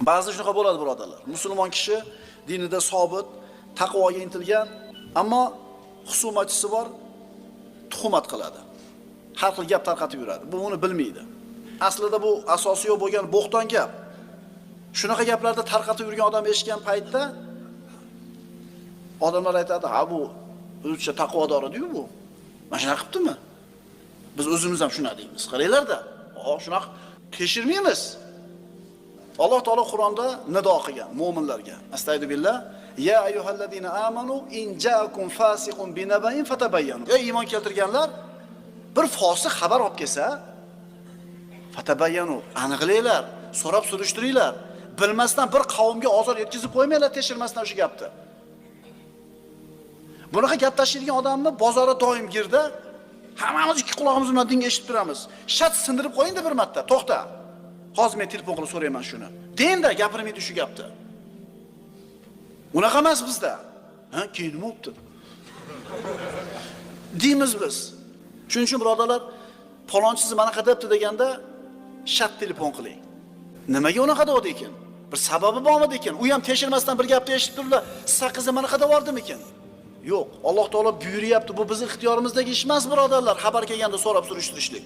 Ba'zi shunaqa bo'ladi birodarlar. Musulmon kishi dinida sobit, taqvoga intilgan, ammo husumatchisi bor, tuhmat qiladi. Har xil gap tarqatib yuradi. Bu uni bilmaydi. Aslida bu asosiy bo'lgan bo'xton gap. Shunaqa gaplarda tarqatib yurgan odam eshitgan paytda odamlar aytadi, "Ha bu o'zicha taqvodor edi-ku bu. Mana shunaqa qilibdimi?" Biz o'zimiz ham shuna deymiz. Qaranglar-da. Shunaqa tekshirmaymiz. Alloh taolo Qur'onda nido qilgan mu'minlarga. Astagfirullah. Ya ayyuhallazina amanu in ja'akum fasiqun binaba'in fatabayyanu. Ey iymon keltirganlar, bir fosiq xabar olib kelsa, fatabayyanu, aniqlanglar, so'rab surishtiringlar. Bilmasdan bir qavmga ozor yetkazib qo'ymanglar, tekshirmasdan shu gapni. Bunaqa gap tashlaydigan odamni bozorga doim girdi. Hammamiz ikki quloqimiz bilan dinga eshitib turamiz. Shat sindirib qo'ying-da bir marta. To'xta. Hozir men telefon qilib so'rayman shuni. Deyin-da, gapirmaydi shu gapni. Unaqa emas bizda. Ha, keyin nima bo'libdi? Deymiz biz. Shuning uchun birodarlar, falonchisi mana qada debdi deganda shat telefon qiling. Nimaga unaqa deydi ekan? Bir sababi bormi ekan? U ham tekshirmasdan bir gapni eshitib turdi. Sakkiz mana qada bordimi ekan? Yo'q, Alloh taolo buyuryapti. Bu bizning ixtiyorimizdagi ish emas, birodarlar. Xabar kelganda so'rab surishtirishlik.